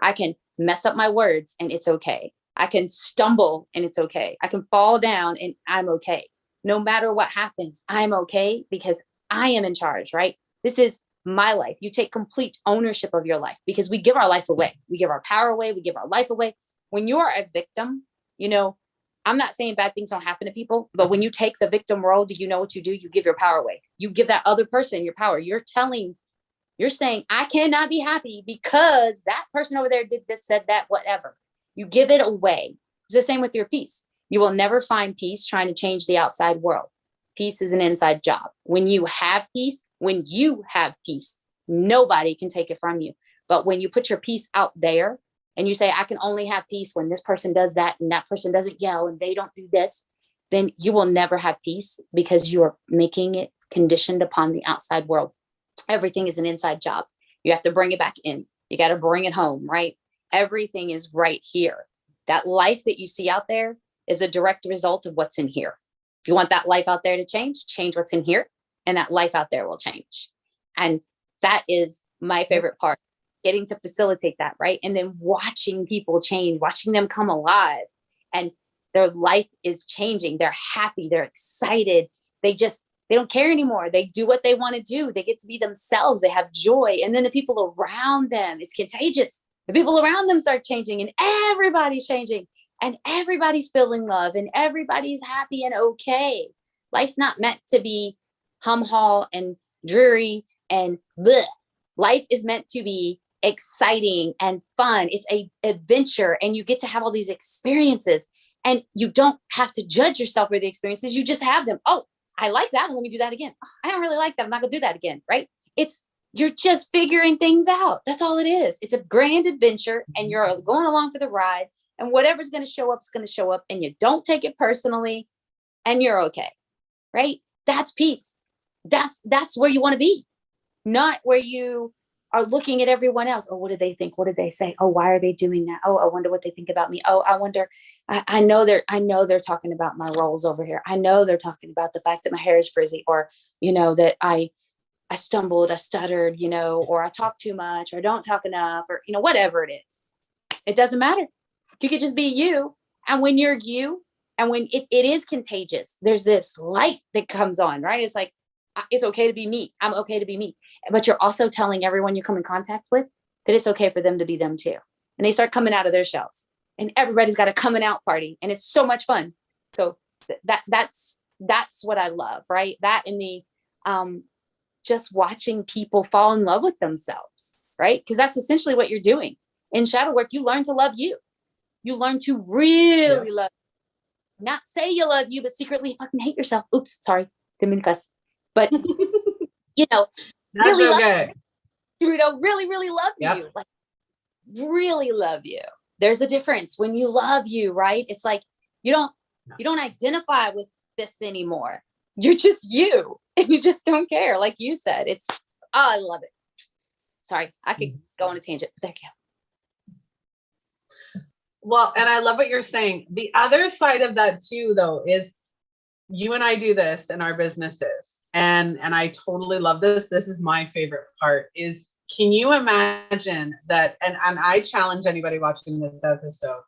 I can mess up my words and it's okay. I can stumble and it's okay. I can fall down and I'm okay. No matter what happens, I'm okay because I am in charge, right? This is my life. You take complete ownership of your life because we give our life away. We give our power away. We give our life away. When you are a victim, you know, I'm not saying bad things don't happen to people, but when you take the victim role, do you know what you do? You give your power away. You give that other person your power. You're saying, I cannot be happy because that person over there did this, said that, whatever. You give it away. It's the same with your peace. You will never find peace trying to change the outside world. Peace is an inside job. When you have peace, nobody can take it from you. But when you put your peace out there and you say, I can only have peace when this person does that and that person doesn't yell and they don't do this, then you will never have peace because you are making it conditioned upon the outside world. Everything is an inside job. You have to bring it back in. You got to bring it home, right? Everything is right here. That life that you see out there is a direct result of what's in here. If you want that life out there to change what's in here, and that life out there will change. And that is my favorite part, getting to facilitate that, right? And then watching people change, watching them come alive, and their life is changing. They're happy. They're excited. They don't care anymore. They do what they want to do. They get to be themselves. They have joy. And then the people around them, it's contagious. The people around them start changing and everybody's changing and everybody's feeling love and everybody's happy and okay. Life's not meant to be hum-haw and dreary and bleh. Life is meant to be exciting and fun. It's an adventure and you get to have all these experiences and you don't have to judge yourself for the experiences. You just have them. Oh, I like that. Let me do that again. I don't really like that. I'm not going to do that again. Right. You're just figuring things out. That's all it is. It's a grand adventure and you're going along for the ride and whatever's going to show up is going to show up and you don't take it personally and you're okay. Right. That's peace. That's where you want to be, not where you are looking at everyone else. Oh, what did they think? What did they say? Oh, why are they doing that? Oh, I wonder what they think about me. Oh, I wonder. I know they're talking about my rolls over here. I know they're talking about the fact that my hair is frizzy, or that I stumbled, I stuttered, or I talk too much, or don't talk enough, or whatever it is. It doesn't matter. You could just be you, and when you're you, and when it is contagious, there's this light that comes on, right? It's like it's okay to be me. I'm okay to be me, but you're also telling everyone you come in contact with that it's okay for them to be them too, and they start coming out of their shells. And everybody's got a coming out party and it's so much fun. So that's that's what I love, right? That and the just watching people fall in love with themselves, right? Because that's essentially what you're doing in shadow work. You learn to love you. You learn to really love, not say you love you, but secretly fucking hate yourself. Oops, sorry, didn't mean to cuss. But you know, That's really okay. love you know, really love you, like really love you. There's a difference when you love you, right? It's like you don't identify with this anymore. You're just you, and you just don't care. Like you said, it's I love it. Sorry, I could go on a tangent, but there you go. Well, and I love what you're saying. The other side of that too, though, is you and I do this in our businesses, and I totally love this. This is my favorite part. Is can you imagine that? And I challenge anybody watching this episode.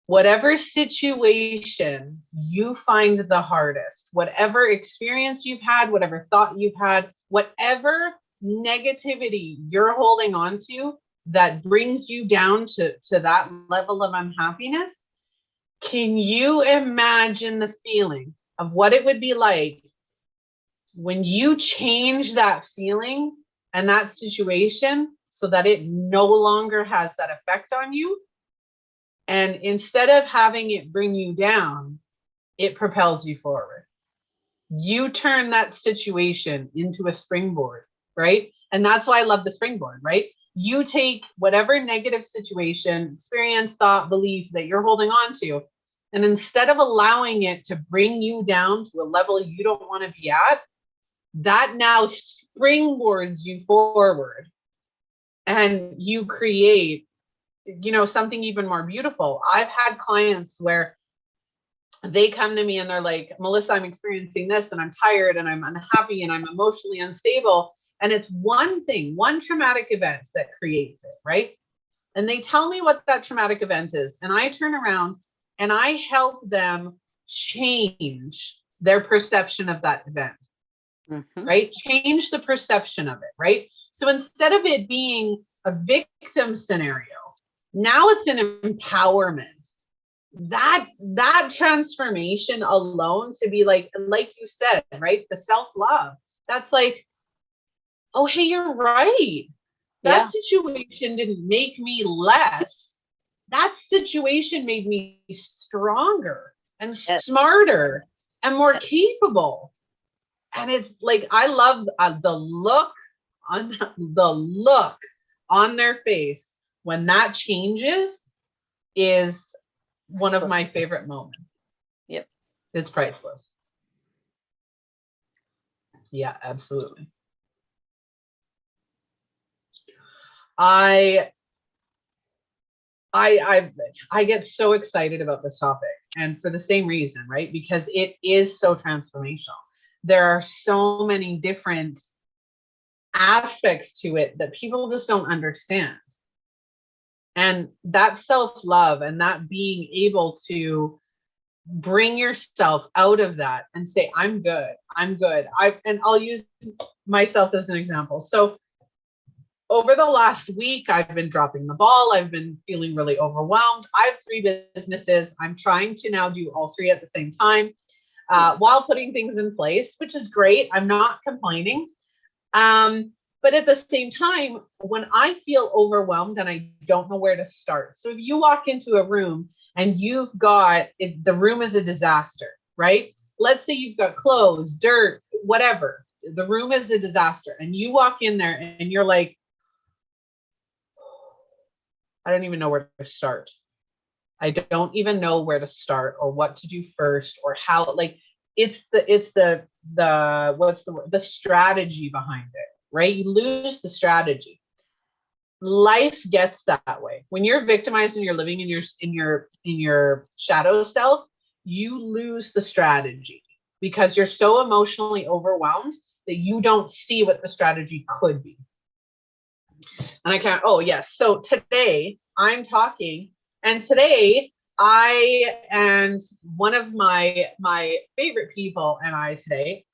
Whatever situation you find the hardest, whatever experience you've had, whatever thought you've had, whatever negativity you're holding on to that brings you down to that level of unhappiness, can you imagine the feeling of what it would be like when you change that feeling and that situation so that it no longer has that effect on you? And instead of having it bring you down, it propels you forward. You turn that situation into a springboard, right? And that's why I love the springboard, right? You take whatever negative situation, experience, thought, belief that you're holding on to, and instead of allowing it to bring you down to a level you don't want to be at, that now springboards you forward, and you create, you know, something even more beautiful. I've had clients where they come to me and they're like, Melissa, I'm experiencing this and I'm tired and I'm unhappy and I'm emotionally unstable. And it's one thing, one traumatic event that creates it, right? And they tell me what that traumatic event is. And I turn around and I help them change their perception of that event, right? Change the perception of it, right? So instead of it being a victim scenario, now it's an empowerment. That transformation alone, to be like you said, right? The self-love. That's like, oh, hey, you're right. That situation didn't make me less. That situation made me stronger and smarter and more capable. And it's like, I love the look on their face when that changes is one of my favorite moments. Yep. It's priceless. Yeah, absolutely. I get so excited about this topic, and for the same reason, right? Because it is so transformational. There are so many different aspects to it that people just don't understand. And that self-love and that being able to bring yourself out of that and say, I'm good. And I'll use myself as an example. So over the last week, I've been dropping the ball. I've been feeling really overwhelmed. I have 3 businesses. I'm trying to now do all 3 at the same time while putting things in place, which is great. I'm not complaining. But at the same time, when I feel overwhelmed and I don't know where to start. So if you walk into a room and you've got, the room is a disaster, right? Let's say you've got clothes, dirt, whatever. The room is a disaster. And you walk in there and you're like, I don't even know where to start. I don't even know where to start or what to do first or how, like, it's the strategy behind it, right? You lose the strategy. Life gets that way. When you're victimized and you're living in your shadow self, you lose the strategy because you're so emotionally overwhelmed that you don't see what the strategy could be. And I can't, oh yes. So today I'm talking, and today I and one of my favorite people and I today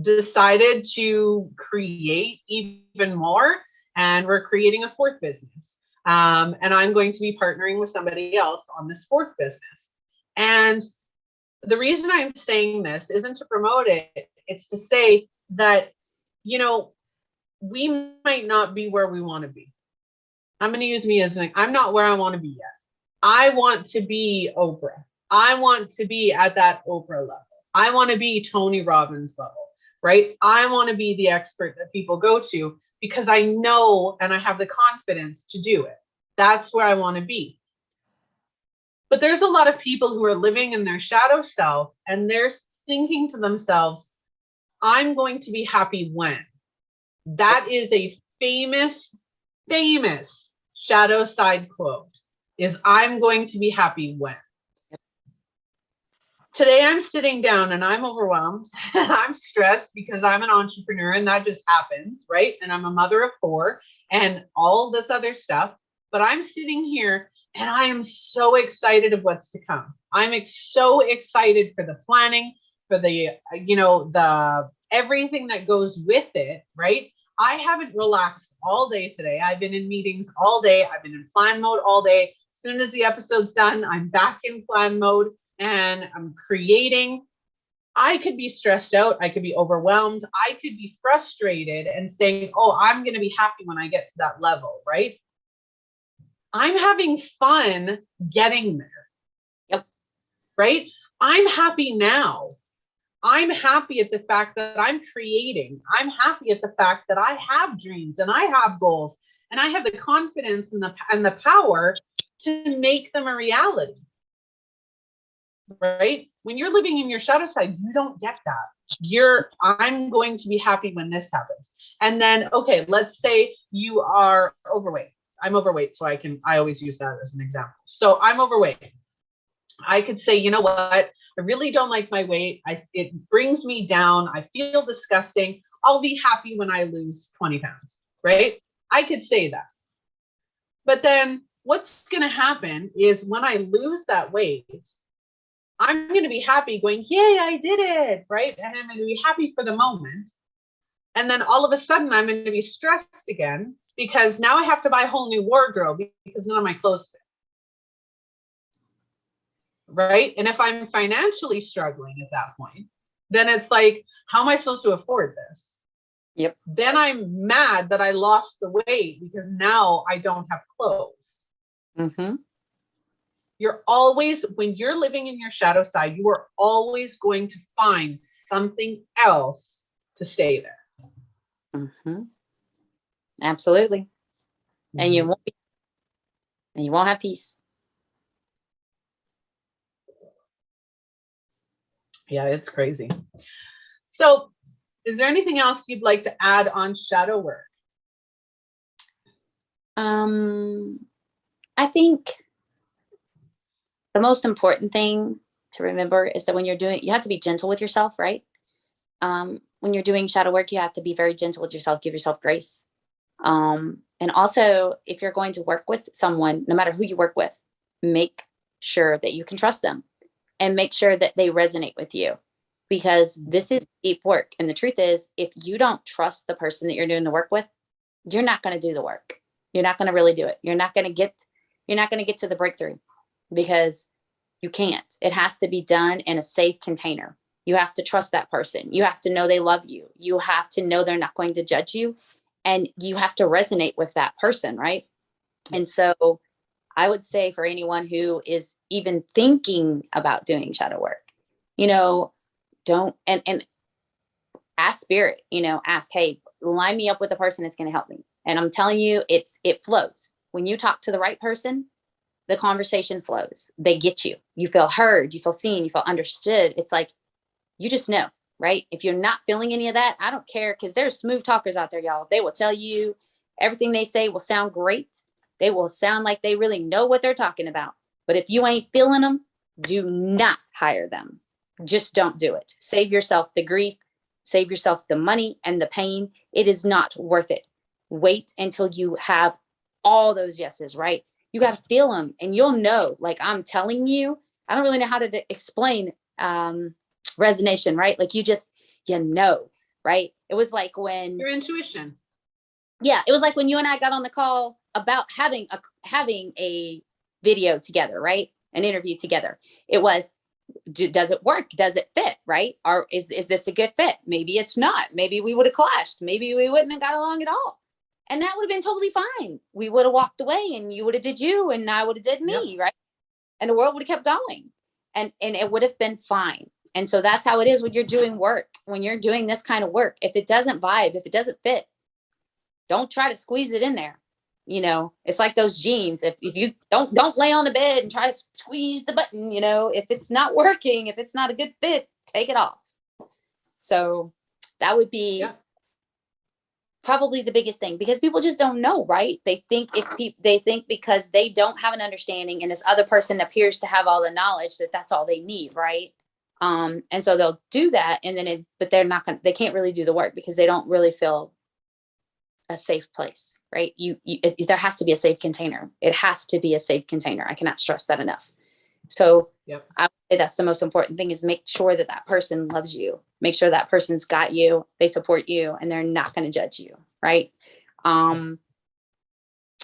decided to create even more, and we're creating a 4th business. And I'm going to be partnering with somebody else on this 4th business. And The reason I'm saying this isn't to promote it. It's to say that, you know, we might not be where we want to be. I'm going to use me as an, I'm not where I want to be yet. I want to be Oprah. I want to be at that Oprah level. I want to be Tony Robbins level, right? I want to be the expert that people go to because I know and I have the confidence to do it. That's where I want to be. But there's a lot of people who are living in their shadow self and they're thinking to themselves, I'm going to be happy when. That is a famous shadow side quote, is I'm going to be happy when. Today I'm sitting down and I'm overwhelmed and I'm stressed because I'm an entrepreneur and that just happens, right? And I'm a mother of 4 and all this other stuff. But I'm sitting here and I am so excited of what's to come. I'm so excited for the planning, for the, the everything that goes with it, right? I haven't relaxed all day today. I've been in meetings all day. I've been in plan mode all day. As soon as the episode's done, I'm back in plan mode and I'm creating. I could be stressed out. I could be overwhelmed. I could be frustrated and saying, oh, I'm going to be happy when I get to that level, right? I'm having fun getting there. Yep. Right? I'm happy now. I'm happy at the fact that I'm creating. I'm happy at the fact that I have dreams and I have goals and I have the confidence and the power to make them a reality. Right? When you're living in your shadow side, you don't get that. I'm going to be happy when this happens. And then, okay, let's say you are overweight. I'm overweight, so I always use that as an example. So I'm overweight. I could say, you know what? I really don't like my weight. It brings me down. I feel disgusting. I'll be happy when I lose 20 pounds, right? I could say that. But then what's going to happen is when I lose that weight, I'm going to be happy going, yay, I did it, right? And I'm going to be happy for the moment. And then all of a sudden I'm going to be stressed again because now I have to buy a whole new wardrobe because none of my clothes fit. Right? And if I'm financially struggling at that point, then it's like, how am I supposed to afford this? Yep. Then I'm mad that I lost the weight because now I don't have clothes. Mm-hmm. You're always, when you're living in your shadow side, you are always going to find something else to stay there. Mm-hmm. Absolutely. Mm-hmm. And you won't have peace. Yeah, it's crazy. So is there anything else you'd like to add on shadow work? I think the most important thing to remember is that when you're doing, you have to be gentle with yourself, right? When you're doing shadow work, you have to be very gentle with yourself, give yourself grace. And also, if you're going to work with someone, no matter who you work with, make sure that you can trust them and make sure that they resonate with you, because this is deep work. And the truth is, if you don't trust the person that you're doing the work with, you're not going to do the work. You're not going to really do it. You're not going to get to the breakthrough because you can't. It has to be done in a safe container. You have to trust that person. You have to know they love you. You have to know they're not going to judge you. And you have to resonate with that person, right? And so I would say for anyone who is even thinking about doing shadow work, don't, and ask spirit, ask, hey, line me up with the person that's going to help me. And I'm telling you, it flows. When you talk to the right person, the conversation flows. They get you. You feel heard, you feel seen, you feel understood. It's like, you just know, right? If you're not feeling any of that, I don't care, because there's smooth talkers out there, y'all. They will tell you everything they say will sound great. They will sound like they really know what they're talking about. But if you ain't feeling them, do not hire them. Just don't do it. Save yourself the grief, save yourself the money and the pain. It is not worth it. Wait until you have all those yeses, right? You got to feel them and you'll know. Like I'm telling you, I don't really know how to explain resonation, right? Like you know, right? It was like when your intuition. Yeah, it was like when you and I got on the call about having a video together, right? An interview together. It was, Does it work? Does it fit? Right? Or is this a good fit? Maybe it's not. Maybe we would have clashed. Maybe we wouldn't have got along at all. And that would have been totally fine. We would have walked away and you would have did you and I would have did me, right? And the world would have kept going. And it would have been fine. And so that's how it is when you're doing work, when you're doing this kind of work. If it doesn't vibe, if it doesn't fit, don't try to squeeze it in there. You know, it's like those jeans. If you don't lay on the bed and try to squeeze the button, you know, if it's not working, if it's not a good fit, take it off. So that would be probably the biggest thing, because people just don't know, right? They think they think because they don't have an understanding and this other person appears to have all the knowledge that that's all they need, right? And so they'll do that, and then but they can't really do the work because they don't really feel a safe place, right? There has to be a safe container. It has to be a safe container. I cannot stress that enough. So I would say that's the most important thing, is make sure that that person loves you. Make sure that person's got you, they support you, and they're not going to judge you, right? And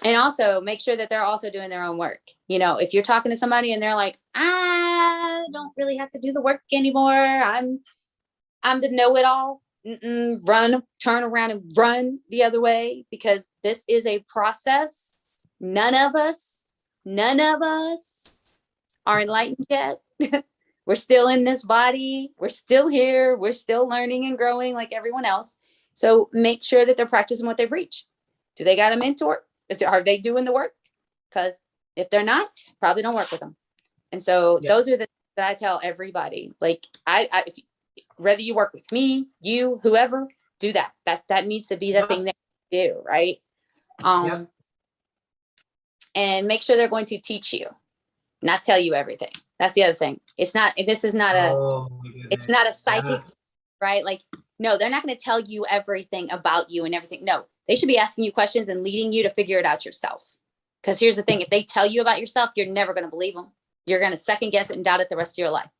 also make sure that they're also doing their own work. You know, if you're talking to somebody and they're like, I don't really have to do the work anymore, I'm the know-it-all. Run, turn around and run the other way, because this is a process. None of us are enlightened yet. We're still in this body. We're still here. We're still learning and growing like everyone else. So make sure that they're practicing what they preach. Do they got a mentor? Are they doing the work? Because if they're not, probably don't work with them. And so those are the things that I tell everybody. Like if whether you work with me, you, whoever, do that. That needs to be the thing that you do, right? And make sure they're going to teach you, not tell you everything. That's the other thing. It's not a psychic, right? Like, no, they're not going to tell you everything about you and everything. No, they should be asking you questions and leading you to figure it out yourself. Because here's the thing, if they tell you about yourself, you're never going to believe them. You're going to second guess it and doubt it the rest of your life.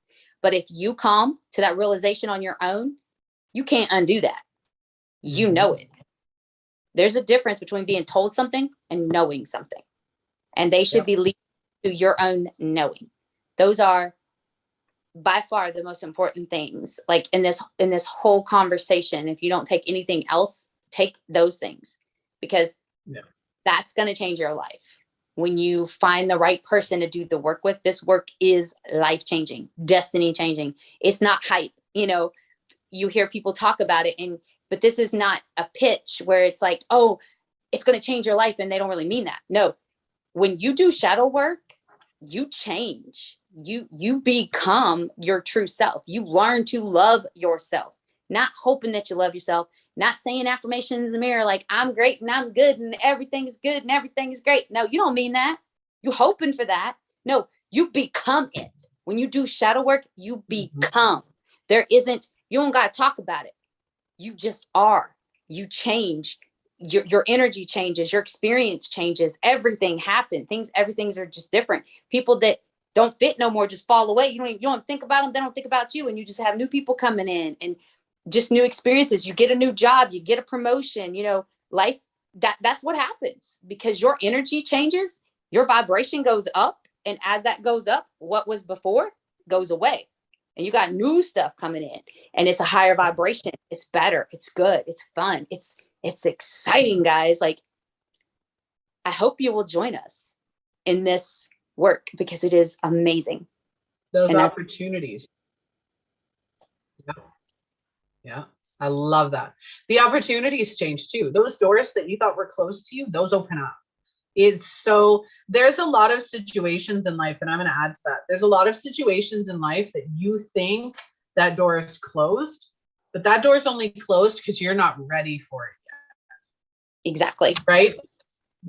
But if you come to that realization on your own, you can't undo that. You know it. There's a difference between being told something and knowing something. And they should be leading to your own knowing. Those are by far the most important things. Like in this whole conversation, if you don't take anything else, take those things, because that's going to change your life. When you find the right person to do the work with, this work is life-changing, destiny-changing. It's not hype. You know, you hear people talk about it, but this is not a pitch where it's like, oh, it's going to change your life, and they don't really mean that. No, when you do shadow work, you change. You become your true self. You learn to love yourself, not hoping that you love yourself, not saying affirmations in the mirror like I'm great and I'm good and everything's good and everything's great. No, you don't mean that. You hoping for that. No, you become it. When you do shadow work, you become. You don't got to talk about it. You just are. You change. Your energy changes. Your experience changes. Everything happens. Everything's are just different. People that don't fit no more just fall away. You don't think about them. They don't think about you. And you just have new people coming in and just new experiences. You get a new job, you get a promotion, life, that's what happens, because your energy changes, your vibration goes up. And as that goes up, what was before goes away, and you got new stuff coming in, and it's a higher vibration. It's better. It's good. It's fun. It's exciting, guys. Like, I hope you will join us in this work, because it is amazing. Those opportunities. Yeah, I love that. The opportunities change too. Those doors that you thought were closed to you, those open up. There's a lot of situations in life, and I'm going to add to that. There's a lot of situations in life that you think that door is closed, but that door is only closed because you're not ready for it yet. Exactly. Right?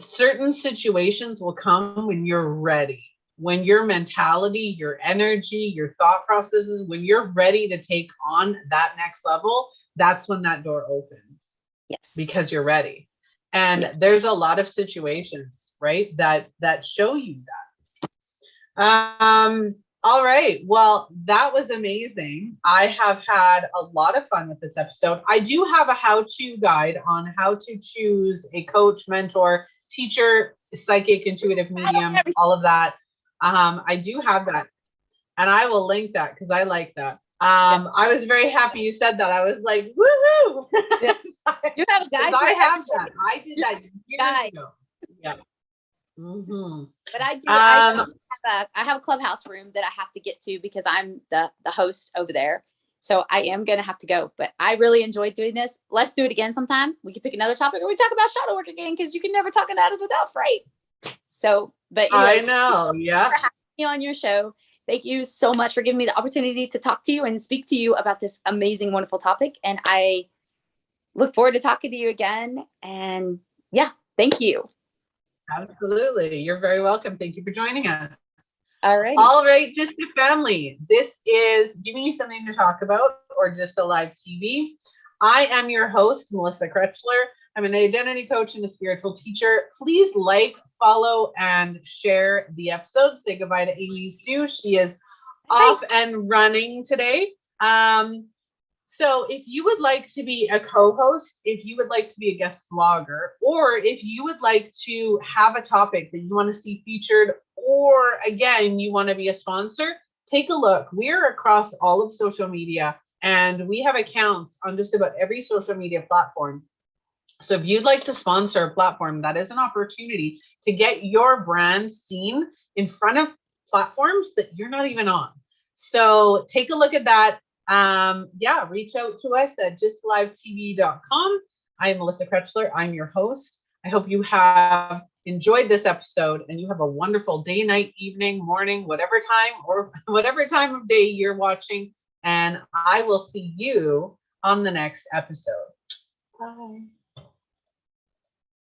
Certain situations will come when you're ready. When your mentality, your energy, your thought processes, when you're ready to take on that next level, that's when that door opens. Yes. Because you're ready. And there's a lot of situations, right, that show you that. All right. Well, that was amazing. I have had a lot of fun with this episode. I do have a how-to guide on how to choose a coach, mentor, teacher, psychic, intuitive, medium, all of that. I do have that. And I will link that because I like that. I was very happy you said that. I was like, woohoo! Yeah. You have a guide. I have that. I did that years ago. Yeah. But I do. I have a clubhouse room that I have to get to because I'm the host over there. So I am going to have to go. But I really enjoyed doing this. Let's do it again sometime. We can pick another topic or we talk about shadow work again because you can never talk about it enough, right? So, but anyways, I know. Yeah. For having me on your show. Thank you so much for giving me the opportunity to talk to you and speak to you about this amazing, wonderful topic. And I look forward to talking to you again. And yeah, thank you. Absolutely. You're very welcome. Thank you for joining us. All right. All right, just a family. This is giving you something to talk about or just a live TV. I am your host, Melissa Krechler. I'm an identity coach and a spiritual teacher. Please like, follow, and share the episode. Say goodbye to Amy Sue. She is off and running today. So if you would like to be a co-host, if you would like to be a guest blogger, or if you would like to have a topic that you want to see featured, or again, you want to be a sponsor, take a look. We're across all of social media and we have accounts on just about every social media platform. So if you'd like to sponsor a platform, that is an opportunity to get your brand seen in front of platforms that you're not even on. So take a look at that. Reach out to us at justlivetv.com. I'm Melissa Krechler. I'm your host. I hope you have enjoyed this episode and you have a wonderful day, night, evening, morning, whatever time or whatever time of day you're watching. And I will see you on the next episode. Bye.